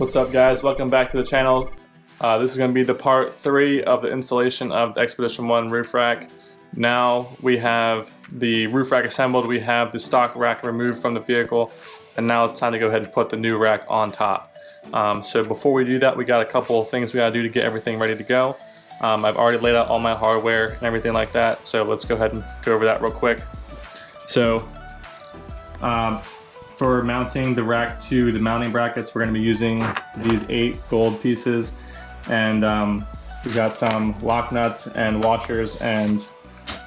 What's up, guys? Welcome back to the channel. This is going to be the part 3 of the installation of the Expedition 1 roof rack. Now we have the roof rack assembled, we have the stock rack removed from the vehicle, and now it's time to go ahead and put the new rack on top. So before we do that, we got a couple of things we got to do to get everything ready to go. I've already laid out all my hardware and everything like that, so let's go ahead and go over that real quick. So for mounting the rack to the mounting brackets, we're going to be using these 8 gold pieces, and we've got some lock nuts and washers and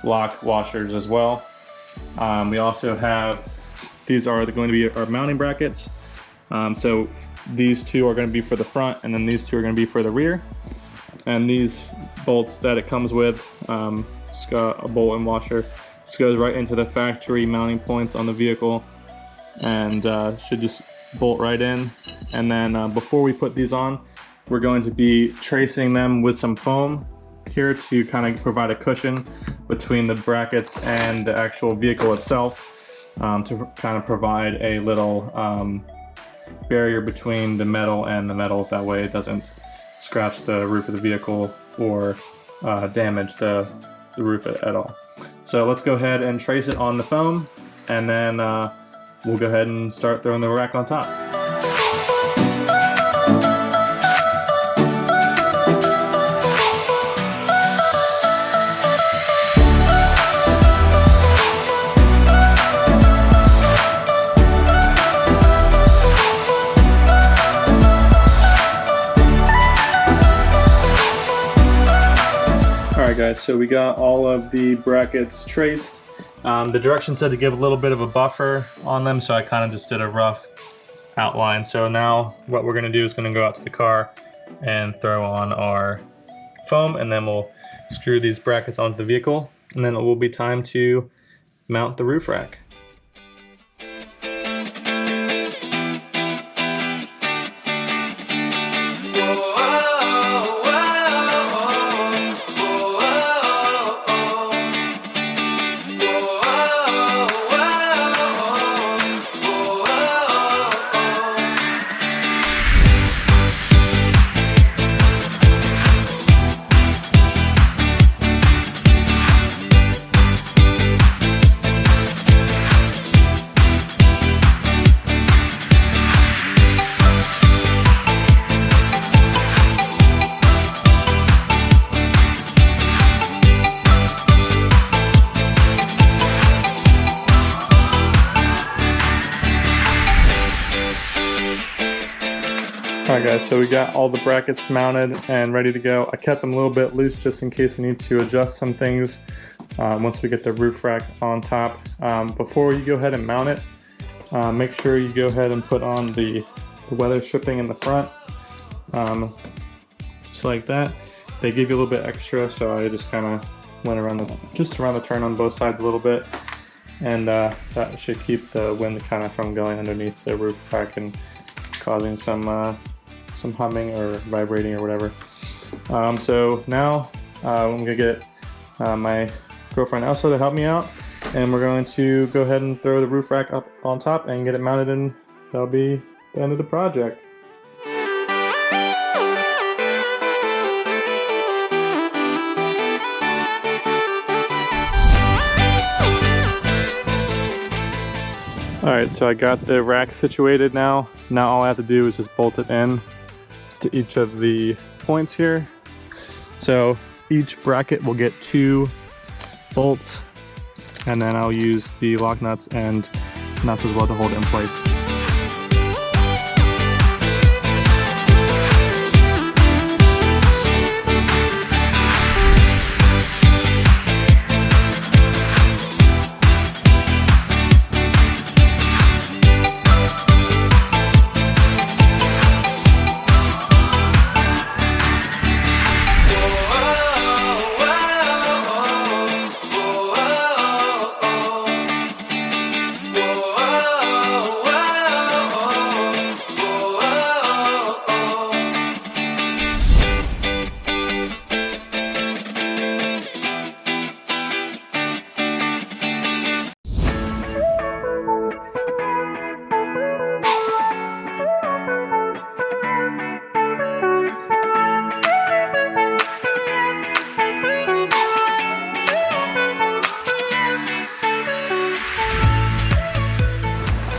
lock washers as well. We also have, these are going to be our mounting brackets. So these 2 are going to be for the front, and then these 2 are going to be for the rear. And these bolts that it comes with, it's got a bolt and washer. This goes right into the factory mounting points on the vehicle, and should just bolt right in. And then before we put these on, we're going to be tracing them with some foam here to kind of provide a cushion between the brackets and the actual vehicle itself, to kind of provide a little barrier between the metal and the metal. That way it doesn't scratch the roof of the vehicle or damage the roof at all. So let's go ahead and trace it on the foam, and then we'll go ahead and start throwing the rack on top. Alright guys, so we got all of the brackets traced. The direction said to give a little bit of a buffer on them, so I kind of just did a rough outline. So now what we're going to do is going to go out to the car and throw on our foam, and then we'll screw these brackets onto the vehicle, and then it will be time to mount the roof rack. Alright guys, so we got all the brackets mounted and ready to go. I kept them a little bit loose just in case we need to adjust some things once we get the roof rack on top. Before you go ahead and mount it, make sure you go ahead and put on the weather stripping in the front, just like that. They give you a little bit extra, so I just kind of went around the turn on both sides a little bit, and that should keep the wind kind of from going underneath the roof rack and causing some humming or vibrating or whatever. So now I'm gonna get my girlfriend Elsa to help me out, and we're going to go ahead and throw the roof rack up on top and get it mounted, and that'll be the end of the project. Alright, so I got the rack situated now. Now all I have to do is just bolt it in to each of the points here. So each bracket will get 2 bolts, and then I'll use the lock nuts and nuts as well to hold it in place.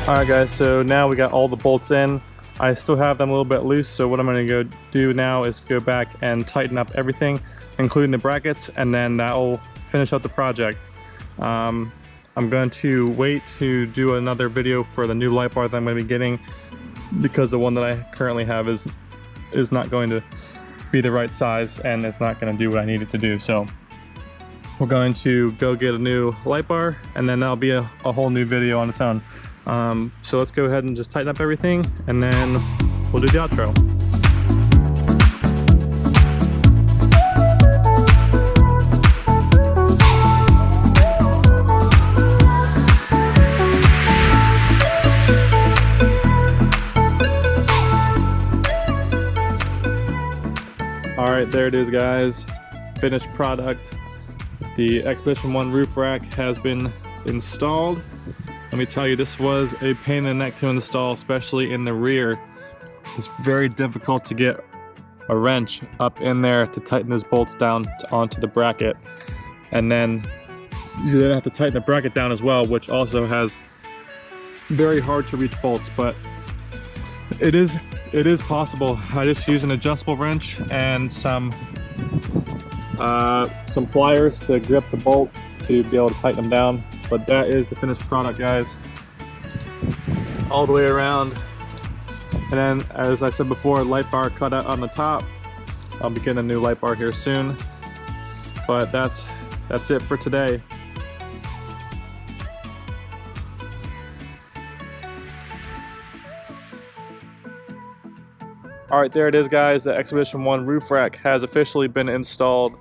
Alright guys, so now we got all the bolts in. I still have them a little bit loose, so what I'm going to go do now is go back and tighten up everything, including the brackets, and then that will finish up the project. I'm going to wait to do another video for the new light bar that I'm going to be getting, because the one that I currently have is not going to be the right size and it's not going to do what I need it to do. So we're going to go get a new light bar, and then that'll be a whole new video on its own. So let's go ahead and just tighten up everything, and then we'll do the outro. All right, there it is guys, finished product. The Expedition 1 roof rack has been installed. Let me tell you, this was a pain in the neck to install, especially in the rear. It's very difficult to get a wrench up in there to tighten those bolts down onto the bracket. And then you then have to tighten the bracket down as well, which also has very hard to reach bolts, but it is possible. I just use an adjustable wrench and some pliers to grip the bolts to be able to tighten them down. But that is the finished product guys, all the way around. And then, as I said before, light bar cut out on the top. I'll be getting a new light bar here soon, but that's it for today. All right, there it is guys, the Expedition 1 roof rack has officially been installed.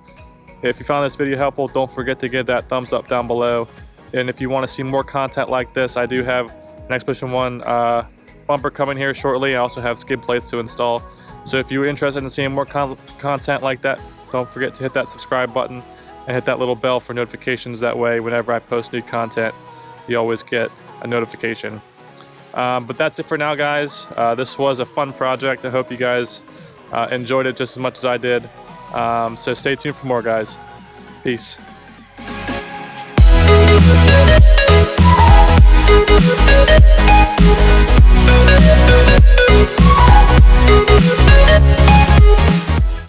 If you found this video helpful, don't forget to give that thumbs up down below. And if you want to see more content like this, I do have an Expedition 1 bumper coming here shortly. I also have skid plates to install. So if you're interested in seeing more content like that, don't forget to hit that subscribe button and hit that little bell for notifications. That way, whenever I post new content, you always get a notification. But that's it for now, guys. This was a fun project. I hope you guys enjoyed it just as much as I did. So stay tuned for more, guys. Peace. We'll be right back.